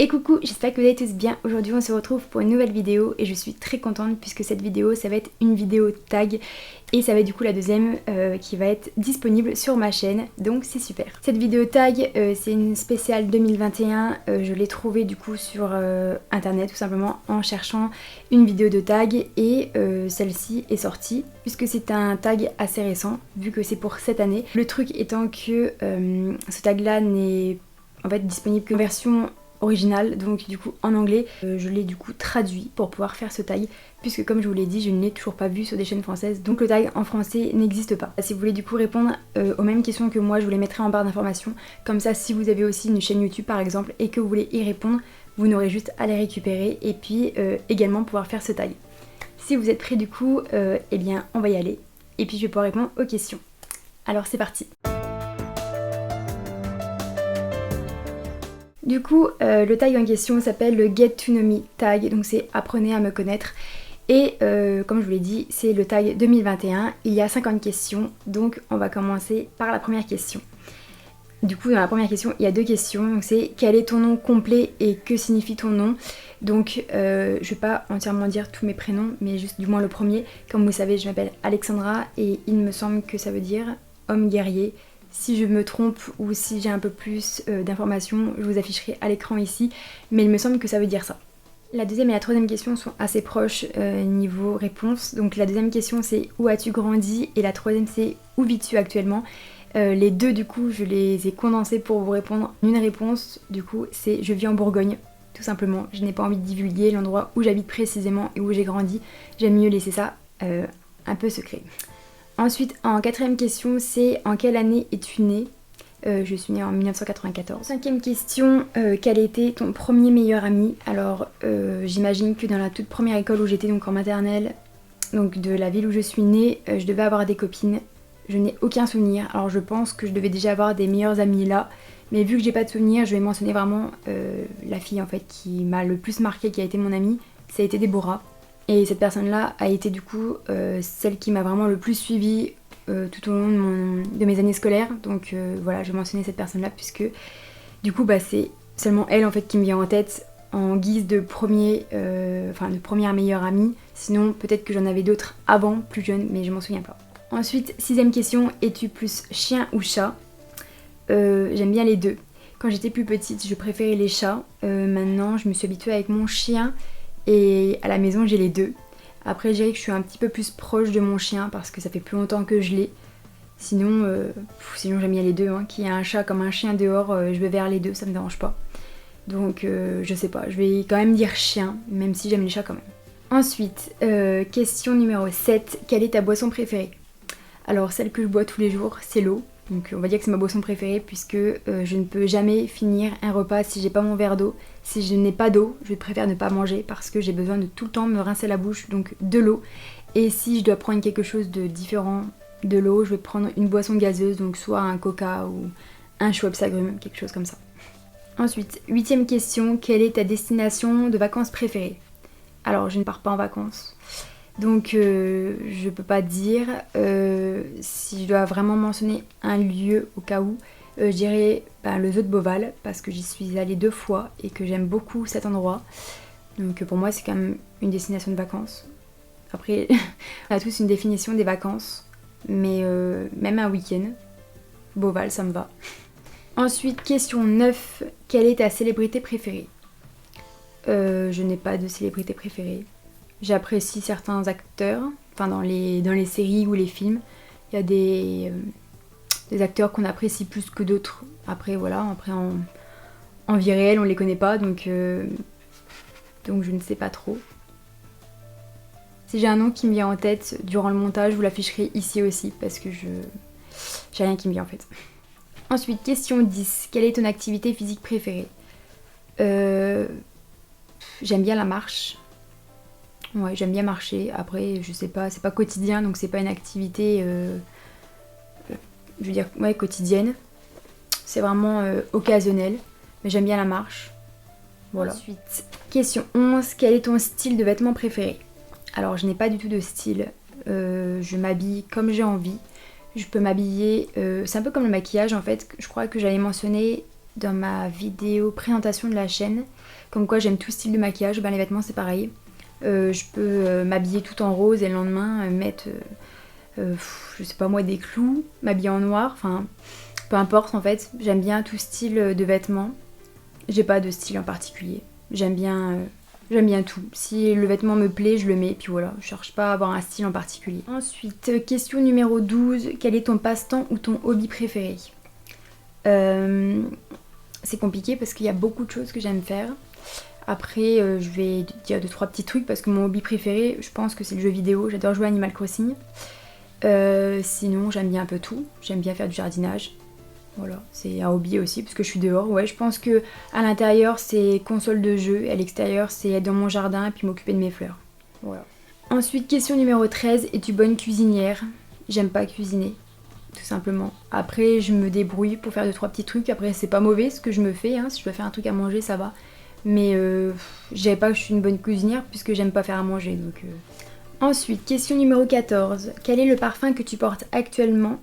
Et coucou, j'espère que vous allez tous bien. Aujourd'hui on se retrouve pour une nouvelle vidéo et je suis très contente puisque cette vidéo ça va être une vidéo tag et ça va être du coup la deuxième qui va être disponible sur ma chaîne, donc c'est super. Cette vidéo tag c'est une spéciale 2021, je l'ai trouvée du coup sur internet tout simplement en cherchant une vidéo de tag et celle-ci est sortie puisque c'est un tag assez récent vu que c'est pour cette année. Le truc étant que ce tag là n'est en fait disponible qu'en version original, donc du coup en anglais. Je l'ai du coup traduit pour pouvoir faire ce tag puisque comme je vous l'ai dit je ne l'ai toujours pas vu sur des chaînes françaises, donc le tag en français n'existe pas. Si vous voulez du coup répondre aux mêmes questions que moi, je vous les mettrai en barre d'informations, comme ça si vous avez aussi une chaîne YouTube par exemple et que vous voulez y répondre, vous n'aurez juste à les récupérer et puis également pouvoir faire ce tag. Si vous êtes prêts du coup, eh bien on va y aller et puis je vais pouvoir répondre aux questions. Alors c'est parti. Du coup, le tag en question s'appelle le Get to Know Me tag, donc c'est apprenez à me connaître. Et comme je vous l'ai dit, c'est le tag 2021, il y a 50 questions, donc on va commencer par la première question. Du coup, dans la première question, il y a deux questions, donc c'est quel est ton nom complet et que signifie ton nom. Donc je vais pas entièrement dire tous mes prénoms, mais juste du moins le premier. Comme vous savez, je m'appelle Alexandra et il me semble que ça veut dire homme guerrier. Si je me trompe ou si j'ai un peu plus d'informations, je vous afficherai à l'écran ici, mais il me semble que ça veut dire ça. La deuxième et la troisième question sont assez proches niveau réponse. Donc la deuxième question c'est où as-tu grandi et la troisième c'est où vis-tu actuellement. Les deux du coup je les ai condensés pour vous répondre. Une réponse du coup c'est je vis en Bourgogne, tout simplement. Je n'ai pas envie de divulguer l'endroit où j'habite précisément et où j'ai grandi. J'aime mieux laisser ça un peu secret. Ensuite, en quatrième question, c'est en quelle année es-tu née? Je suis née en 1994. Cinquième question, quel était ton premier meilleur ami? Alors, j'imagine que dans la toute première école où j'étais, donc en maternelle, donc de la ville où je suis née, je devais avoir des copines. Je n'ai aucun souvenir. Alors, je pense que je devais déjà avoir des meilleurs amis là. Mais vu que j'ai pas de souvenir, je vais mentionner vraiment la fille en fait qui m'a le plus marqué, qui a été mon amie. Ça a été Déborah. Et cette personne-là a été du coup celle qui m'a vraiment le plus suivie tout au long de mes années scolaires. Donc voilà, je vais mentionner cette personne-là puisque du coup bah, c'est seulement elle en fait qui me vient en tête en guise de première meilleure amie. Sinon peut-être que j'en avais d'autres avant, plus jeune, mais je m'en souviens pas. Ensuite, sixième question, es-tu plus chien ou chat? J'aime bien les deux. Quand j'étais plus petite, je préférais les chats. Maintenant, je me suis habituée avec mon chien. Et à la maison j'ai les deux. Après je dirais que je suis un petit peu plus proche de mon chien parce que ça fait plus longtemps que je l'ai. Sinon j'aime bien les deux, hein. Qu'il y ait un chat comme un chien dehors, je vais vers les deux, ça me dérange pas. Donc je sais pas, je vais quand même dire chien, même si j'aime les chats quand même. Ensuite, question numéro 7, quelle est ta boisson préférée? Alors celle que je bois tous les jours, c'est l'eau. Donc on va dire que c'est ma boisson préférée puisque je ne peux jamais finir un repas si j'ai pas mon verre d'eau. Si je n'ai pas d'eau, je préfère ne pas manger parce que j'ai besoin de tout le temps me rincer la bouche, donc de l'eau. Et si je dois prendre quelque chose de différent de l'eau, je vais prendre une boisson gazeuse, donc soit un coca ou un Schweppes agrumes, quelque chose comme ça. Ensuite, huitième question, quelle est ta destination de vacances préférée? Alors je ne pars pas en vacances. Donc je peux pas dire. Si je dois vraiment mentionner un lieu au cas où, je dirais le zoo de Beauval parce que j'y suis allée 2 fois et que j'aime beaucoup cet endroit. Donc pour moi c'est quand même une destination de vacances. Après on a tous une définition des vacances, mais même un week-end, Beauval ça me va. Ensuite question 9, quelle est ta célébrité préférée? Je n'ai pas de célébrité préférée. J'apprécie certains acteurs, enfin dans les séries ou les films. Il y a des acteurs qu'on apprécie plus que d'autres. Après voilà, en vie réelle on les connaît pas, donc je ne sais pas trop. Si j'ai un nom qui me vient en tête durant le montage, je vous l'afficherai ici aussi parce que j'ai rien qui me vient en fait. Ensuite, question 10, quelle est ton activité physique préférée? J'aime bien la marche. Ouais, j'aime bien marcher. Après, je sais pas, c'est pas quotidien, donc c'est pas une activité, je veux dire, ouais, quotidienne. C'est vraiment occasionnel, mais j'aime bien la marche. Voilà. Ensuite, question 11, quel est ton style de vêtements préféré? Alors, je n'ai pas du tout de style. Je m'habille comme j'ai envie. Je peux m'habiller, c'est un peu comme le maquillage en fait. Je crois que j'avais mentionné dans ma vidéo présentation de la chaîne, comme quoi j'aime tout style de maquillage. Ben, les vêtements c'est pareil. Je peux m'habiller tout en rose et le lendemain mettre, je sais pas moi, des clous, m'habiller en noir, enfin peu importe en fait. J'aime bien tout style de vêtements. J'ai pas de style en particulier. J'aime bien tout. Si le vêtement me plaît, je le mets, puis voilà. Je cherche pas à avoir un style en particulier. Ensuite, question numéro 12. Quel est ton passe-temps ou ton hobby préféré? C'est compliqué parce qu'il y a beaucoup de choses que j'aime faire. Après, je vais dire 2-3 petits trucs parce que mon hobby préféré, je pense que c'est le jeu vidéo. J'adore jouer à Animal Crossing. Sinon, j'aime bien un peu tout. J'aime bien faire du jardinage. Voilà, c'est un hobby aussi parce que je suis dehors. Ouais, je pense que à l'intérieur, c'est console de jeu. Et à l'extérieur, c'est être dans mon jardin et puis m'occuper de mes fleurs. Voilà. Ensuite, question numéro 13. Es-tu bonne cuisinière? J'aime pas cuisiner, tout simplement. Après, je me débrouille pour faire 2-3 petits trucs. Après, c'est pas mauvais ce que je me fais. Hein. Si je dois faire un truc à manger, ça va. Mais je dirais pas que je suis une bonne cuisinière puisque j'aime pas faire à manger. Donc, Ensuite, question numéro 14. Quel est le parfum que tu portes actuellement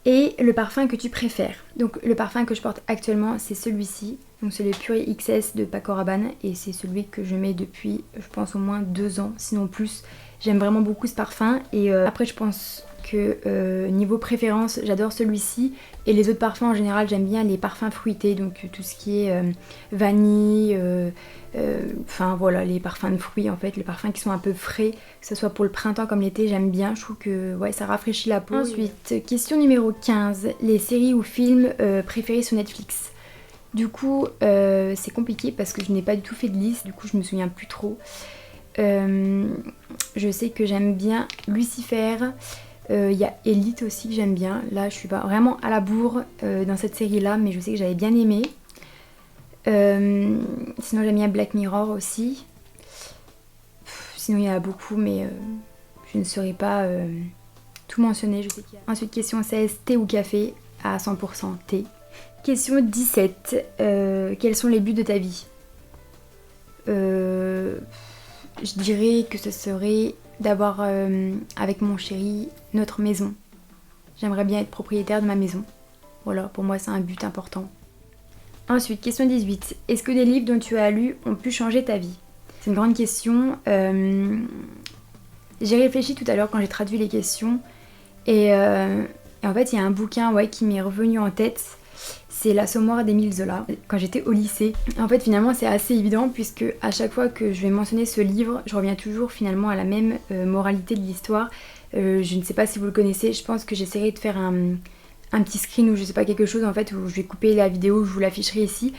et le parfum que tu préfères? Donc le parfum que je porte actuellement, c'est celui-ci. Donc c'est le Purée XS de Paco Rabanne et c'est celui que je mets depuis, je pense, au moins 2 ans, sinon plus. J'aime vraiment beaucoup ce parfum et après je pense que niveau préférence, j'adore celui-ci. Et les autres parfums en général, j'aime bien les parfums fruités, donc tout ce qui est vanille, enfin voilà, les parfums de fruits en fait, les parfums qui sont un peu frais, que ce soit pour le printemps comme l'été, j'aime bien. Je trouve que ouais, ça rafraîchit la peau. Ensuite, question numéro 15, les séries ou films préférés sur Netflix. Du coup, c'est compliqué parce que je n'ai pas du tout fait de liste, du coup je me souviens plus trop. Je sais que j'aime bien Lucifer. Il y a Elite aussi que j'aime bien. Là je suis pas vraiment à la bourre dans cette série là, mais je sais que j'avais bien aimé. Sinon j'aime bien Black Mirror aussi. Sinon il y en a beaucoup mais je ne saurais pas tout mentionner. Je sais qu'il y a... Ensuite question 16, thé ou café? À 100% thé. Question 17, quels sont les buts de ta vie? Je dirais que ce serait d'avoir avec mon chéri notre maison. J'aimerais bien être propriétaire de ma maison. Voilà, pour moi c'est un but important. Ensuite, question 18. Est-ce que des livres dont tu as lu ont pu changer ta vie? C'est une grande question. J'ai réfléchi tout à l'heure quand j'ai traduit les questions. Et en fait, il y a un bouquin qui m'est revenu en tête. C'est L'Assommoir d'Émile Zola, quand j'étais au lycée. En fait, finalement, c'est assez évident puisque à chaque fois que je vais mentionner ce livre, je reviens toujours finalement à la même moralité de l'histoire. Je ne sais pas si vous le connaissez, je pense que j'essaierai de faire un petit screen ou je sais pas quelque chose en fait où je vais couper la vidéo, je vous l'afficherai ici.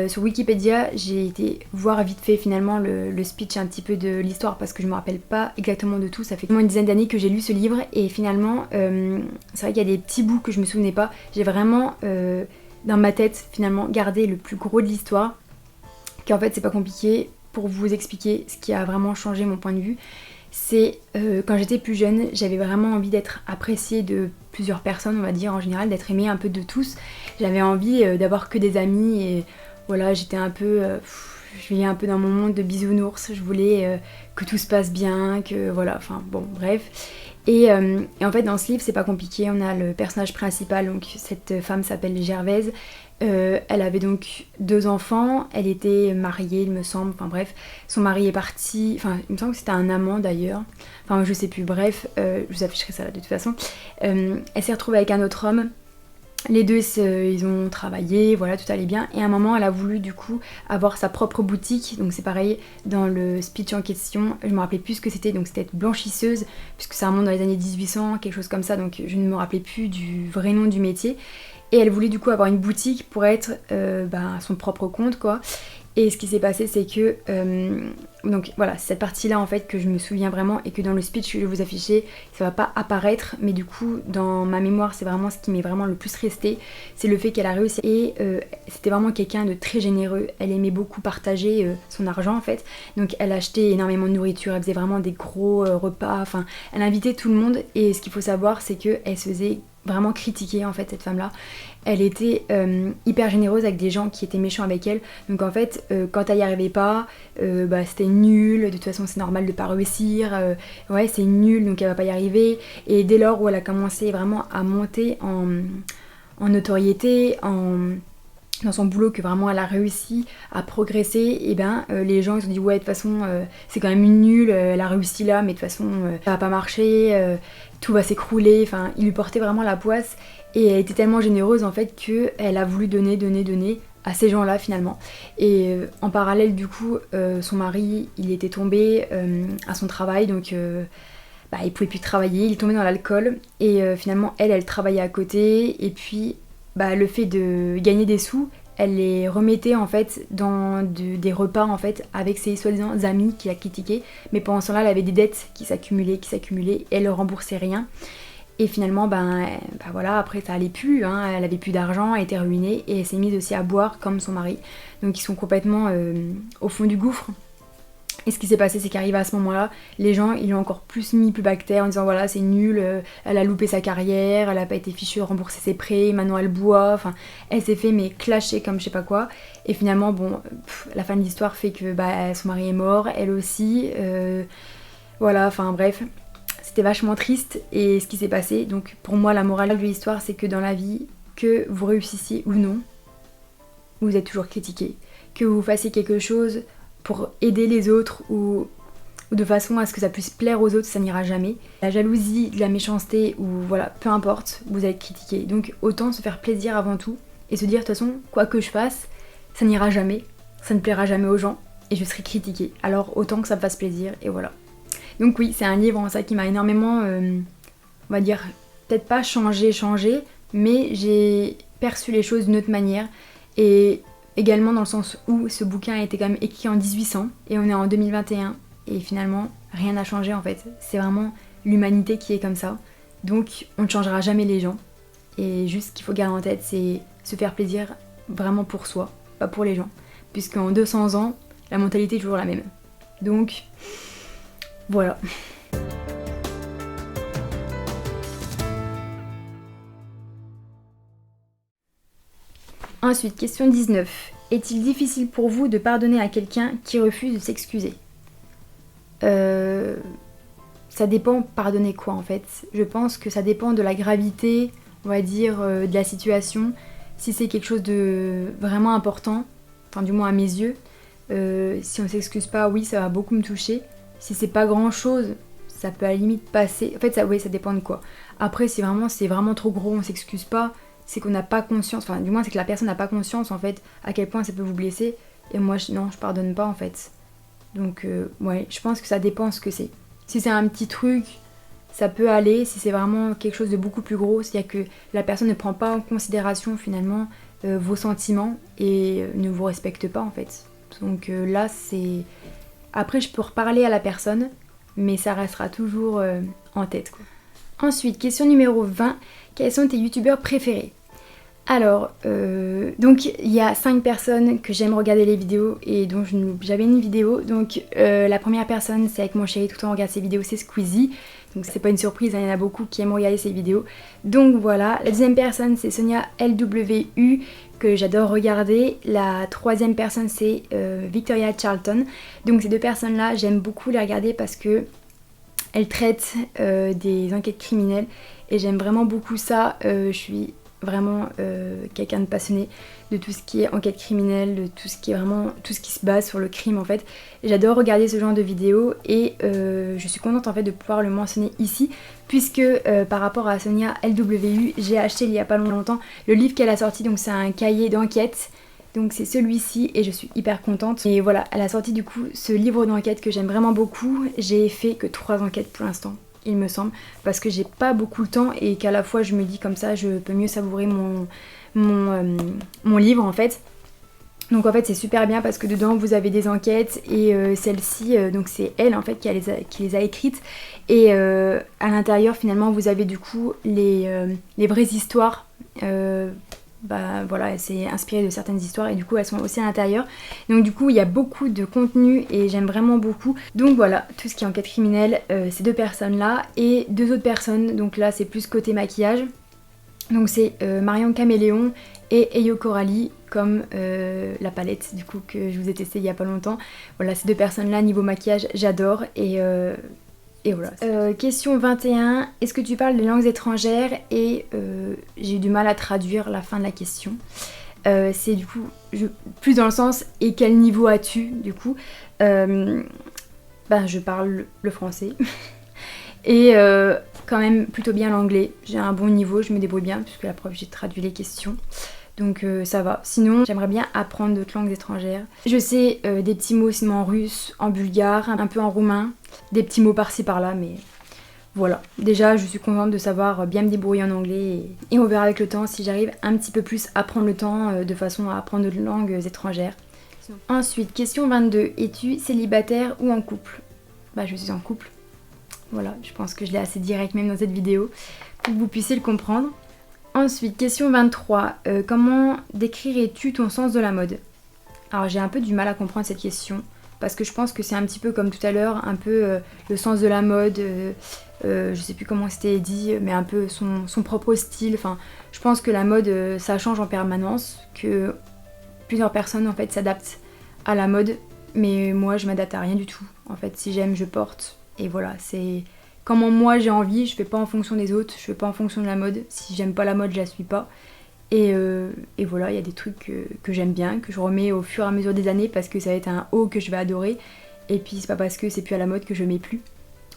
Sur Wikipédia, j'ai été voir vite fait finalement le speech un petit peu de l'histoire parce que je me rappelle pas exactement de tout. Ça fait au moins une dizaine d'années que j'ai lu ce livre et finalement, c'est vrai qu'il y a des petits bouts que je me souvenais pas. J'ai vraiment dans ma tête finalement gardé le plus gros de l'histoire, qu'en fait c'est pas compliqué pour vous expliquer ce qui a vraiment changé mon point de vue. C'est quand j'étais plus jeune, j'avais vraiment envie d'être appréciée de plusieurs personnes, on va dire en général, d'être aimée un peu de tous. J'avais envie d'avoir que des amis et voilà, j'étais un peu... je vivais un peu dans mon monde de bisounours, je voulais que tout se passe bien, que voilà, enfin bon, bref. Et en fait dans ce livre c'est pas compliqué, on a le personnage principal, donc cette femme s'appelle Gervaise. Elle avait donc 2 enfants, elle était mariée il me semble, enfin bref, son mari est parti, enfin il me semble que c'était un amant d'ailleurs, enfin je sais plus, bref, je vous afficherai ça là de toute façon. Elle s'est retrouvée avec un autre homme. Les deux ils ont travaillé, voilà, tout allait bien et à un moment elle a voulu du coup avoir sa propre boutique, donc c'est pareil dans le speech en question, je me rappelais plus ce que c'était, donc c'était être blanchisseuse puisque ça remonte dans les années 1800, quelque chose comme ça, donc je ne me rappelais plus du vrai nom du métier et elle voulait du coup avoir une boutique pour être à son propre compte quoi. Et ce qui s'est passé c'est que donc voilà, c'est cette partie là en fait que je me souviens vraiment et que dans le speech que je vais vous afficher ça va pas apparaître, mais du coup dans ma mémoire c'est vraiment ce qui m'est vraiment le plus resté, c'est le fait qu'elle a réussi et c'était vraiment quelqu'un de très généreux, elle aimait beaucoup partager son argent en fait, donc elle achetait énormément de nourriture, elle faisait vraiment des gros repas, enfin elle invitait tout le monde et ce qu'il faut savoir c'est qu'elle se faisait vraiment critiquer en fait cette femme là. Elle était hyper généreuse avec des gens qui étaient méchants avec elle, donc en fait quand elle y arrivait pas c'était nul, de toute façon c'est normal de pas réussir, ouais c'est nul donc elle va pas y arriver, et dès lors où elle a commencé vraiment à monter en notoriété, dans son boulot, que vraiment elle a réussi à progresser, et ben les gens ils se sont dit ouais de toute façon c'est quand même une nulle, elle a réussi là mais de toute façon ça va pas marcher, tout va s'écrouler, enfin ils lui portaient vraiment la poisse et elle était tellement généreuse en fait qu'elle a voulu donner à ces gens-là finalement. Et en parallèle du coup son mari il était tombé à son travail donc il pouvait plus travailler, il est tombé dans l'alcool et finalement elle travaillait à côté et puis le fait de gagner des sous, elle les remettait en fait dans des repas en fait avec ses soi-disant amis qui la critiquaient, mais pendant ce temps-là elle avait des dettes qui s'accumulaient et elle ne remboursait rien. Et finalement voilà, après ça allait plus, hein, elle avait plus d'argent, elle était ruinée et elle s'est mise aussi à boire comme son mari. Donc ils sont complètement au fond du gouffre. Et ce qui s'est passé, c'est qu'arrivé à ce moment-là, les gens ils l'ont encore plus mis plus bas que terre en disant voilà c'est nul, elle a loupé sa carrière, elle a pas été fichue de rembourser ses prêts, maintenant elle boit, enfin elle s'est fait mais clasher comme je sais pas quoi. Et finalement la fin de l'histoire fait que son mari est mort, elle aussi, voilà, enfin bref, c'était vachement triste et ce qui s'est passé. Donc pour moi la morale de l'histoire c'est que dans la vie, que vous réussissiez ou non, vous êtes toujours critiqué, que vous fassiez quelque chose pour aider les autres ou de façon à ce que ça puisse plaire aux autres, ça n'ira jamais. La jalousie, la méchanceté ou voilà, peu importe, vous allez être critiqué. Donc autant se faire plaisir avant tout et se dire de toute façon, quoi que je fasse, ça n'ira jamais, ça ne plaira jamais aux gens et je serai critiquée. Alors autant que ça me fasse plaisir et voilà. Donc oui, c'est un livre en ça qui m'a énormément, on va dire, peut-être pas changé, mais j'ai perçu les choses d'une autre manière et également dans le sens où ce bouquin a été quand même écrit en 1800 et on est en 2021 et finalement rien n'a changé en fait. C'est vraiment l'humanité qui est comme ça. Donc on ne changera jamais les gens et juste ce qu'il faut garder en tête c'est se faire plaisir vraiment pour soi, pas pour les gens. Puisqu'en 200 ans, la mentalité est toujours la même. Donc voilà. Ensuite, question 19. Est-il difficile pour vous de pardonner à quelqu'un qui refuse de s'excuser ? Ça dépend, pardonner quoi en fait. Je pense que ça dépend de la gravité, on va dire, de la situation. Si c'est quelque chose de vraiment important, enfin du moins à mes yeux, si on s'excuse pas, oui, ça va beaucoup me toucher. Si c'est pas grand chose, ça peut à la limite passer. En fait, ça dépend de quoi. Après, si vraiment c'est vraiment trop gros, on s'excuse pas, c'est qu'on n'a pas conscience, enfin du moins c'est que la personne n'a pas conscience en fait à quel point ça peut vous blesser. Et moi, non, je pardonne pas en fait. Donc ouais, je pense que ça dépend ce que c'est. Si c'est un petit truc, ça peut aller. Si c'est vraiment quelque chose de beaucoup plus gros, c'est-à-dire que la personne ne prend pas en considération finalement vos sentiments et ne vous respecte pas en fait. Donc là, c'est... Après, je peux reparler à la personne, mais ça restera toujours en tête, quoi. Ensuite, question numéro 20. Quels sont tes youtubeurs préférés ? Alors, donc il y a 5 personnes que j'aime regarder les vidéos et dont j'avais une vidéo. Donc la première personne, c'est avec mon chéri, tout le temps on regarde ses vidéos, c'est Squeezie. Donc c'est pas une surprise, il y en a beaucoup qui aiment regarder ses vidéos. Donc voilà, la deuxième personne c'est Sonia LWU que j'adore regarder. La troisième personne c'est Victoria Charlton. Donc ces deux personnes là, j'aime beaucoup les regarder parce que elles traitent des enquêtes criminelles et j'aime vraiment beaucoup ça. Je suis vraiment quelqu'un de passionné de tout ce qui est enquête criminelle, de tout ce qui est vraiment tout ce qui se base sur le crime en fait. J'adore regarder ce genre de vidéos et je suis contente en fait de pouvoir le mentionner ici puisque par rapport à Sonia LWU, j'ai acheté il y a pas longtemps le livre qu'elle a sorti, donc c'est un cahier d'enquête. Donc c'est celui-ci et je suis hyper contente. Et voilà, elle a sorti du coup ce livre d'enquête que j'aime vraiment beaucoup. J'ai fait que 3 enquêtes pour l'instant, il me semble, parce que j'ai pas beaucoup le temps et qu'à la fois je me dis comme ça je peux mieux savourer mon livre en fait. Donc en fait c'est super bien parce que dedans vous avez des enquêtes et celle-ci, donc c'est elle en fait qui les a écrites et à l'intérieur finalement vous avez du coup les vraies histoires. Voilà, elle s'est inspirée de certaines histoires et du coup elles sont aussi à l'intérieur. Donc du coup il y a beaucoup de contenu et j'aime vraiment beaucoup. Donc voilà, tout ce qui est enquête criminelle, ces deux personnes là et 2 autres personnes. Donc là c'est plus côté maquillage. Donc c'est Marion Caméléon et Eyo Coralie comme la palette du coup que je vous ai testé il y a pas longtemps. Voilà, ces 2 personnes là niveau maquillage j'adore et voilà. Question 21. Est-ce que tu parles de langues étrangères ? Et j'ai eu du mal à traduire la fin de la question. C'est du coup plus dans le sens et quel niveau as-tu du coup. Je parle le français et quand même plutôt bien l'anglais. J'ai un bon niveau, je me débrouille bien puisque la prof j'ai traduit les questions. Donc ça va. Sinon, j'aimerais bien apprendre d'autres langues étrangères. Je sais des petits mots sinon en russe, en bulgare, un peu en roumain, des petits mots par-ci par-là, mais voilà. Déjà, je suis contente de savoir bien me débrouiller en anglais et on verra avec le temps si j'arrive un petit peu plus à prendre le temps de façon à apprendre d'autres langues étrangères. Ensuite, question 22. Es-tu célibataire ou en couple? Je suis en couple. Voilà, je pense que je l'ai assez direct même dans cette vidéo pour que vous puissiez le comprendre. Ensuite, question 23. Comment décrirais-tu ton sens de la mode? Alors j'ai un peu du mal à comprendre cette question parce que je pense que c'est un petit peu comme tout à l'heure, un peu le sens de la mode, je sais plus comment c'était dit, mais un peu son propre style. Enfin, je pense que la mode ça change en permanence, que plusieurs personnes en fait s'adaptent à la mode, mais moi je m'adapte à rien du tout. En fait, si j'aime, je porte et voilà, c'est comment moi j'ai envie, je fais pas en fonction des autres, je fais pas en fonction de la mode. Si j'aime pas la mode, je la suis pas. Et voilà, il y a des trucs que j'aime bien, que je remets au fur et à mesure des années parce que ça va être un haut que je vais adorer. Et puis c'est pas parce que c'est plus à la mode que je mets plus.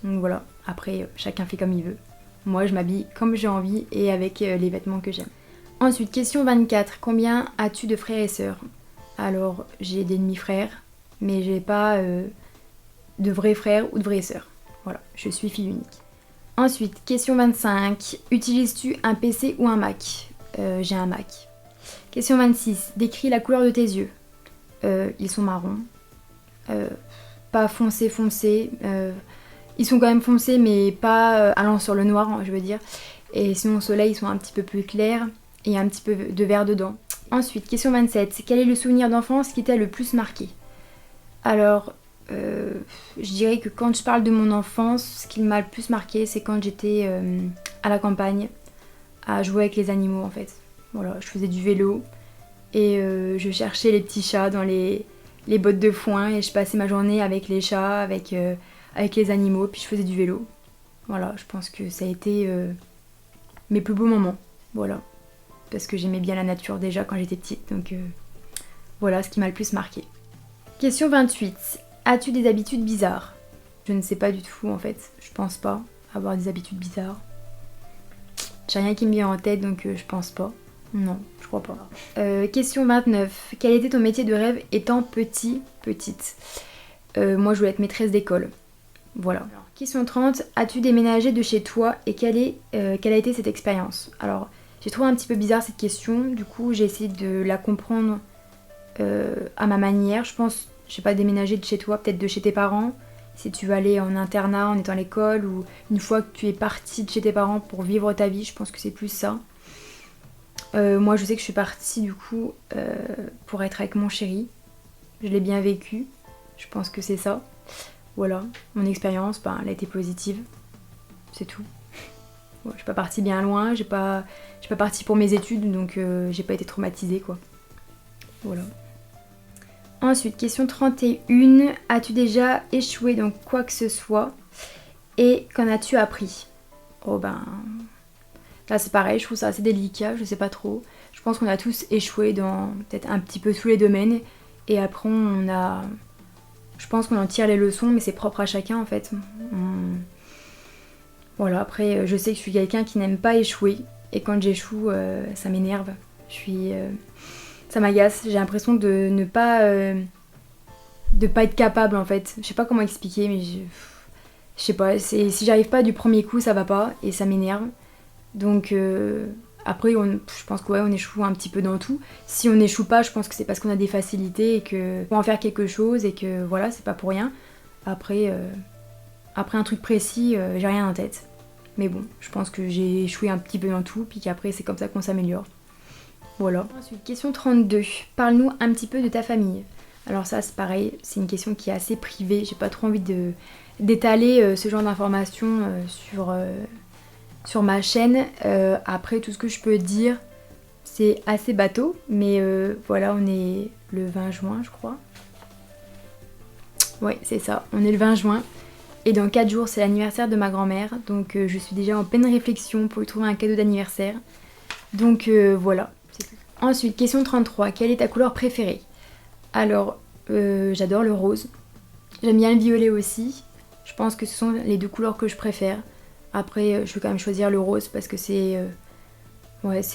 Donc voilà, après chacun fait comme il veut. Moi je m'habille comme j'ai envie et avec les vêtements que j'aime. Ensuite, question 24. Combien as-tu de frères et sœurs? Alors j'ai des demi-frères, mais j'ai pas de vrais frères ou de vraies sœurs. Voilà, je suis fille unique. Ensuite, question 25. Utilises-tu un PC ou un Mac? J'ai un Mac. Question 26. Décris la couleur de tes yeux. Ils sont marrons. Pas foncé. Ils sont quand même foncés, mais pas allant sur le noir, je veux dire. Et sinon au soleil, ils sont un petit peu plus clairs. Et un petit peu de vert dedans. Ensuite, question 27. Quel est le souvenir d'enfance qui t'a le plus marqué? Alors, je dirais que quand je parle de mon enfance, ce qui m'a le plus marqué, c'est quand j'étais à la campagne, à jouer avec les animaux en fait. Voilà, je faisais du vélo et je cherchais les petits chats dans les bottes de foin et je passais ma journée avec les chats, avec les animaux, puis je faisais du vélo. Voilà, je pense que ça a été mes plus beaux moments. Voilà, parce que j'aimais bien la nature déjà quand j'étais petite, donc voilà ce qui m'a le plus marqué. Question 28. As-tu des habitudes bizarres? Je ne sais pas du tout en fait, je pense pas avoir des habitudes bizarres. J'ai rien qui me vient en tête donc je pense pas. Non, je crois pas. Question 29. Quel était ton métier de rêve étant petite? Moi je voulais être maîtresse d'école. Voilà. Question 30. As-tu déménagé de chez toi et quelle a été cette expérience? Alors j'ai trouvé un petit peu bizarre cette question, du coup j'ai essayé de la comprendre à ma manière. Je pense, je sais pas, déménager de chez toi, peut-être de chez tes parents. Si tu vas aller en internat en étant à l'école ou une fois que tu es partie de chez tes parents pour vivre ta vie, je pense que c'est plus ça. Moi je sais que je suis partie du coup pour être avec mon chéri. Je l'ai bien vécu, je pense que c'est ça. Voilà, mon expérience, elle a été positive, c'est tout. Ouais, je suis pas partie bien loin, je suis pas partie pour mes études donc j'ai pas été traumatisée quoi. Voilà. Ensuite, question 31. As-tu déjà échoué dans quoi que ce soit? Et qu'en as-tu appris? Oh là c'est pareil, je trouve ça assez délicat, je sais pas trop. Je pense qu'on a tous échoué dans peut-être un petit peu tous les domaines. Et après je pense qu'on en tire les leçons, mais c'est propre à chacun en fait. Voilà, après je sais que je suis quelqu'un qui n'aime pas échouer. Et quand j'échoue, ça m'énerve. Ça m'agace, j'ai l'impression de ne pas être capable en fait. Je sais pas comment expliquer, mais je sais pas, si j'arrive pas du premier coup, ça va pas et ça m'énerve. Donc après, je pense qu'on échoue un petit peu dans tout. Si on n'échoue pas, je pense que c'est parce qu'on a des facilités et qu'on peut en faire quelque chose et que voilà, c'est pas pour rien. Après un truc précis, j'ai rien en tête. Mais bon, je pense que j'ai échoué un petit peu dans tout, puis qu'après c'est comme ça qu'on s'améliore. Voilà. Ensuite, question 32. Parle-nous un petit peu de ta famille. Alors ça, c'est pareil, c'est une question qui est assez privée. J'ai pas trop envie d'étaler ce genre d'informations sur ma chaîne. Après, tout ce que je peux dire, c'est assez bateau. Mais voilà, on est le 20 juin, je crois. Ouais, c'est ça. On est le 20 juin. Et dans 4 jours, c'est l'anniversaire de ma grand-mère. Donc je suis déjà en pleine réflexion pour lui trouver un cadeau d'anniversaire. Donc voilà. Ensuite, question 33. Quelle est ta couleur préférée? Alors, j'adore le rose. J'aime bien le violet aussi. Je pense que ce sont les deux couleurs que je préfère. Après, je vais quand même choisir le rose parce que c'est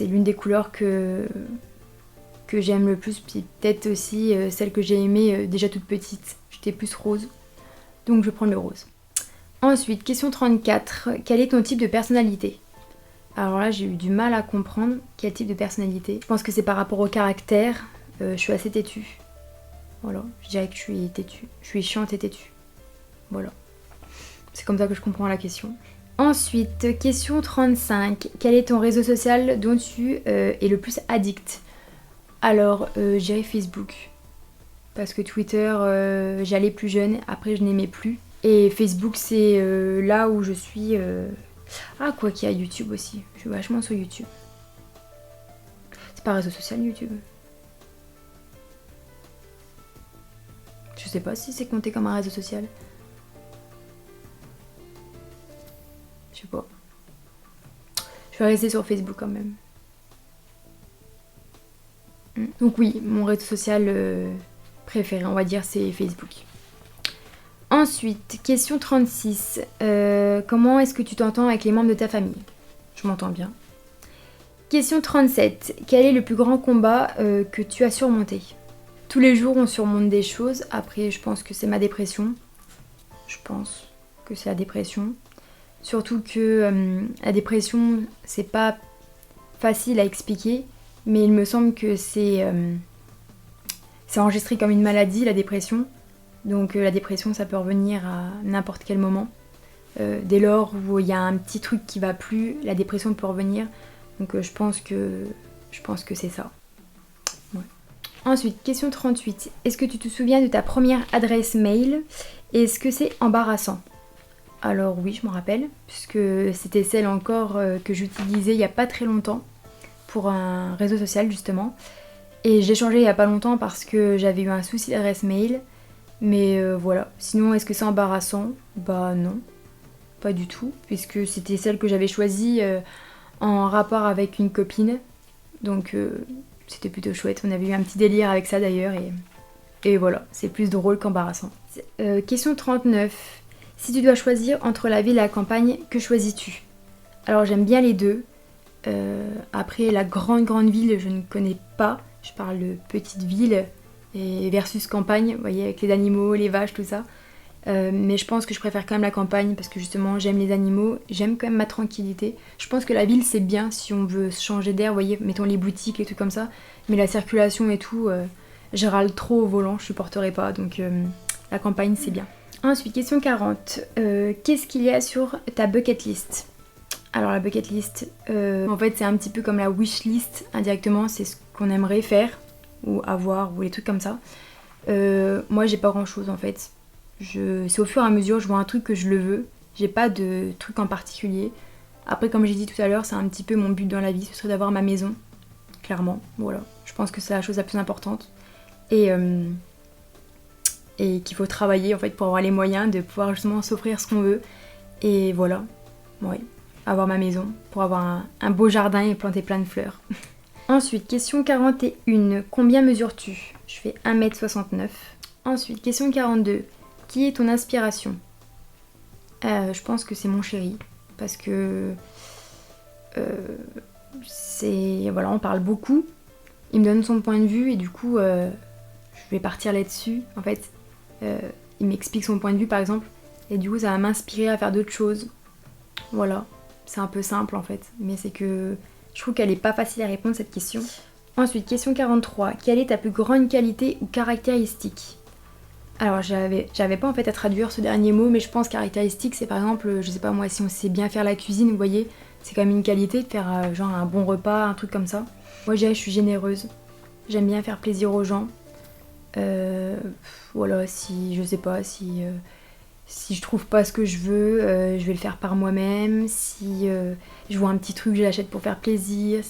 l'une des couleurs que j'aime le plus. Puis peut-être aussi celle que j'ai aimée déjà toute petite. J'étais plus rose. Donc je vais prendre le rose. Ensuite, question 34. Quel est ton type de personnalité? Alors là, j'ai eu du mal à comprendre quel type de personnalité. Je pense que c'est par rapport au caractère. Je suis assez têtue. Voilà, je dirais que je suis têtue. Je suis chiante et têtue. Voilà. C'est comme ça que je comprends la question. Ensuite, question 35. Quel est ton réseau social dont tu es le plus addict? Alors, je dirais Facebook. Parce que Twitter, j'y allais plus jeune. Après, je n'aimais plus. Et Facebook, c'est là où je suis... Ah, quoi qu'il y a YouTube aussi. Je suis vachement sur YouTube. C'est pas un réseau social, YouTube. Je sais pas si c'est compté comme un réseau social. Je sais pas. Je vais rester sur Facebook quand même. Donc oui, mon réseau social préféré, on va dire, c'est Facebook. Ensuite, question 36. Comment est-ce que tu t'entends avec les membres de ta famille? Je m'entends bien. Question 37. Quel est le plus grand combat que tu as surmonté? Tous les jours, on surmonte des choses. Après, je pense que c'est ma dépression. Je pense que c'est la dépression. Surtout que la dépression, c'est pas facile à expliquer. Mais il me semble que c'est enregistré comme une maladie, la dépression. Donc la dépression, ça peut revenir à n'importe quel moment. Dès lors où il y a un petit truc qui va plus, la dépression peut revenir. Donc je pense que c'est ça. Ouais. Ensuite, question 38. Est-ce que tu te souviens de ta première adresse mail? Est-ce que c'est embarrassant? Alors oui, je m'en rappelle, puisque c'était celle encore que j'utilisais il n'y a pas très longtemps pour un réseau social justement. Et j'ai changé il n'y a pas longtemps parce que j'avais eu un souci d'adresse mail. Mais voilà. Sinon, est-ce que c'est embarrassant? Bah non, pas du tout, puisque c'était celle que j'avais choisie en rapport avec une copine. Donc c'était plutôt chouette. On avait eu un petit délire avec ça d'ailleurs. Et voilà, c'est plus drôle qu'embarrassant. Question 39. Si tu dois choisir entre la ville et la campagne, que choisis-tu? Alors j'aime bien les deux. Après la grande ville, je ne connais pas. Je parle de petite ville et versus campagne, vous voyez, avec les animaux, les vaches, tout ça. Mais je pense que je préfère quand même la campagne parce que justement j'aime les animaux, j'aime quand même ma tranquillité. Je pense que la ville c'est bien si on veut changer d'air, vous voyez, mettons les boutiques et tout comme ça. Mais la circulation et tout, je râle trop au volant, je supporterai pas. Donc la campagne c'est bien. Ensuite, question 40. Qu'est-ce qu'il y a sur ta bucket list? Alors la bucket list, en fait c'est un petit peu comme la wish list indirectement, c'est ce qu'on aimerait faire ou avoir ou les trucs comme ça. Moi j'ai pas grand chose en fait. C'est au fur et à mesure, je vois un truc que je le veux. J'ai pas de truc en particulier. Après comme j'ai dit tout à l'heure, c'est un petit peu mon but dans la vie, ce serait d'avoir ma maison. Clairement, voilà. Je pense que c'est la chose la plus importante. Et qu'il faut travailler en fait pour avoir les moyens de pouvoir justement s'offrir ce qu'on veut. Et voilà, ouais. Avoir ma maison, pour avoir un beau jardin et planter plein de fleurs. Ensuite, question 41. Combien mesures-tu? Je fais 1m69. Ensuite, question 42. Qui est ton inspiration? Je pense que c'est mon chéri. Parce que... voilà, on parle beaucoup. Il me donne son point de vue et du coup, je vais partir là-dessus. En fait, il m'explique son point de vue par exemple. Et du coup, ça va m'inspirer à faire d'autres choses. Voilà. C'est un peu simple en fait, mais c'est que je trouve qu'elle est pas facile à répondre cette question. Ensuite, question 43. Quelle est ta plus grande qualité ou caractéristique? Alors, j'avais pas en fait à traduire ce dernier mot, mais je pense caractéristique, c'est par exemple, je sais pas moi, si on sait bien faire la cuisine, vous voyez, c'est quand même une qualité de faire genre un bon repas, un truc comme ça. Moi, je suis généreuse. J'aime bien faire plaisir aux gens. Voilà, si je sais pas, si je trouve pas ce que je veux, je vais le faire par moi-même. Si je vois un petit truc, je l'achète pour faire plaisir.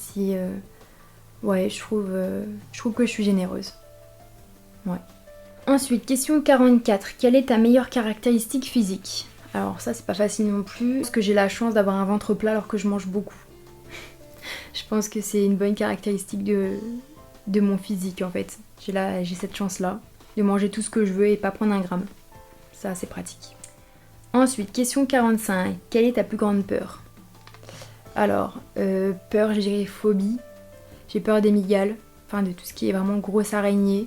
Ouais, je trouve que je suis généreuse. Ouais. Ensuite, question 44. Quelle est ta meilleure caractéristique physique? Alors ça, c'est pas facile non plus, parce que j'ai la chance d'avoir un ventre plat alors que je mange beaucoup. Je pense que c'est une bonne caractéristique de mon physique en fait. J'ai cette chance-là de manger tout ce que je veux et pas prendre un gramme. Ça, c'est pratique. Ensuite, question 45. Quelle est ta plus grande peur? Alors, peur, je dirais phobie. J'ai peur des mygales, enfin de tout ce qui est vraiment grosse araignée.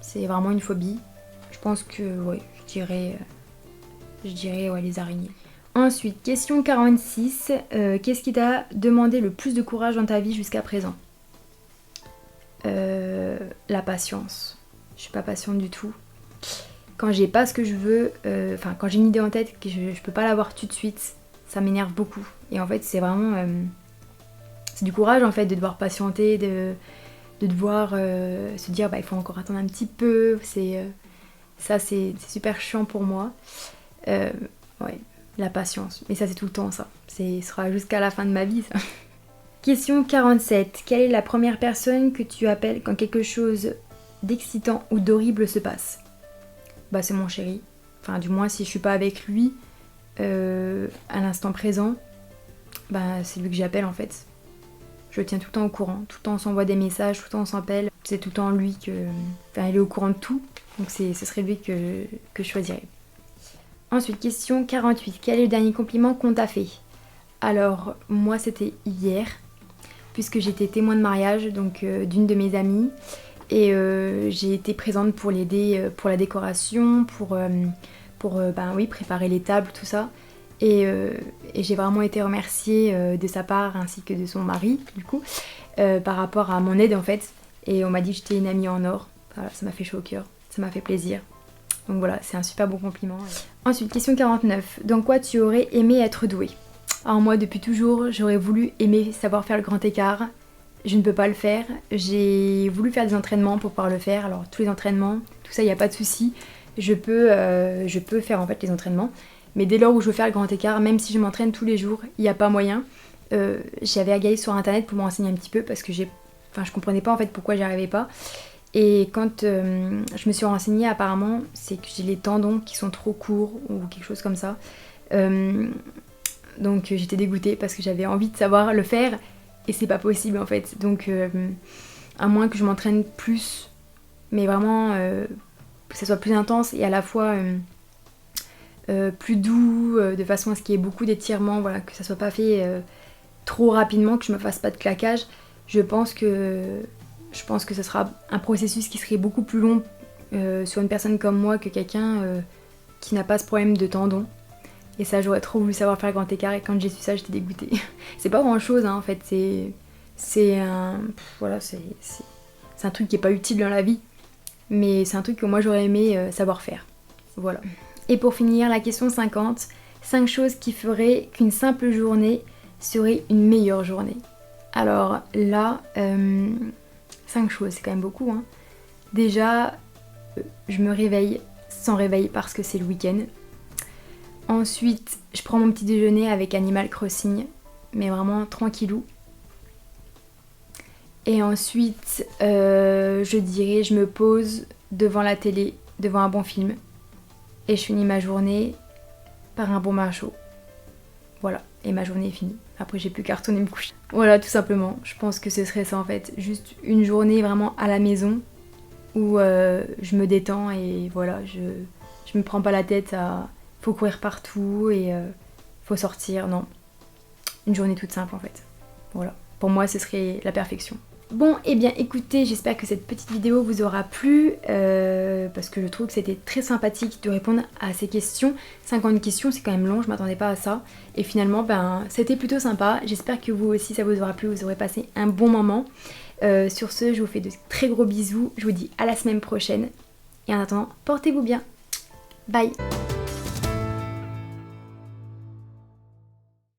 C'est vraiment une phobie. Je pense que, ouais, je dirais ouais, les araignées. Ensuite, question 46. Qu'est-ce qui t'a demandé le plus de courage dans ta vie jusqu'à présent? La patience. Je suis pas patiente du tout. Quand j'ai pas ce que je veux, quand j'ai une idée en tête que je peux pas l'avoir tout de suite, ça m'énerve beaucoup. Et en fait, c'est vraiment... c'est du courage en fait de devoir patienter, de devoir se dire il faut encore attendre un petit peu. Ça, c'est super chiant pour moi. Ouais, la patience. Mais ça, c'est tout le temps ça. Ce sera jusqu'à la fin de ma vie ça. Question 47. Quelle est la première personne que tu appelles quand quelque chose d'excitant ou d'horrible se passe? Bah c'est mon chéri. Enfin du moins si je suis pas avec lui à l'instant présent, bah c'est lui que j'appelle en fait. Je le tiens tout le temps au courant, tout le temps on s'envoie des messages, tout le temps on s'appelle. C'est tout le temps lui que... Enfin il est au courant de tout, donc ce serait lui que je choisirais. Ensuite, question 48. Quel est le dernier compliment qu'on t'a fait? Alors moi c'était hier, puisque j'étais témoin de mariage donc d'une de mes amies. Et j'ai été présente pour l'aider pour la décoration, pour préparer les tables, tout ça. Et j'ai vraiment été remerciée de sa part ainsi que de son mari, du coup, par rapport à mon aide en fait. Et on m'a dit que j'étais une amie en or. Voilà, ça m'a fait chaud au cœur, ça m'a fait plaisir. Donc voilà, c'est un super bon compliment. Ensuite, question 49. Dans quoi tu aurais aimé être douée? Alors moi, depuis toujours, j'aurais voulu aimer savoir faire le grand écart. Je ne peux pas le faire. J'ai voulu faire des entraînements pour pouvoir le faire. Alors tous les entraînements, tout ça, il n'y a pas de souci. Je peux faire en fait les entraînements. Mais dès lors où je veux faire le grand écart, même si je m'entraîne tous les jours, il n'y a pas moyen. J'avais regardé sur internet pour me renseigner un petit peu parce que je comprenais pas en fait pourquoi j'y arrivais pas. Et quand je me suis renseignée, apparemment, c'est que j'ai les tendons qui sont trop courts ou quelque chose comme ça. Donc j'étais dégoûtée parce que j'avais envie de savoir le faire. Et c'est pas possible en fait, donc à moins que je m'entraîne plus, mais vraiment que ça soit plus intense et à la fois plus doux, de façon à ce qu'il y ait beaucoup d'étirements, voilà, que ça soit pas fait trop rapidement, que je me fasse pas de claquage. Je pense que ce sera un processus qui serait beaucoup plus long sur une personne comme moi que quelqu'un qui n'a pas ce problème de tendon. Et ça, j'aurais trop voulu savoir faire le grand écart et quand j'ai su ça, j'étais dégoûtée. C'est pas grand chose, hein, en fait. C'est un truc qui est pas utile dans la vie. Mais c'est un truc que moi, j'aurais aimé savoir faire. Voilà. Et pour finir, la question 50. 5 choses qui feraient qu'une simple journée serait une meilleure journée. Alors là, 5 choses, c'est quand même beaucoup. Hein. Déjà, je me réveille sans réveil parce que c'est le week-end. Ensuite, je prends mon petit déjeuner avec Animal Crossing, mais vraiment tranquillou. Et ensuite, je dirais, je me pose devant la télé, devant un bon film. Et je finis ma journée par un bon bain chaud. Voilà, et ma journée est finie. Après, j'ai plus qu'à retourner me coucher. Voilà, tout simplement. Je pense que ce serait ça en fait. Juste une journée vraiment à la maison où je me détends et voilà, je me prends pas la tête à... Faut courir partout et faut sortir, non. Une journée toute simple en fait. Voilà, pour moi ce serait la perfection. Bon, et bien écoutez, j'espère que cette petite vidéo vous aura plu parce que je trouve que c'était très sympathique de répondre à ces questions. 50 questions, c'est quand même long, je m'attendais pas à ça. Et finalement, c'était plutôt sympa. J'espère que vous aussi ça vous aura plu, vous aurez passé un bon moment. Sur ce, je vous fais de très gros bisous. Je vous dis à la semaine prochaine. Et en attendant, portez-vous bien. Bye!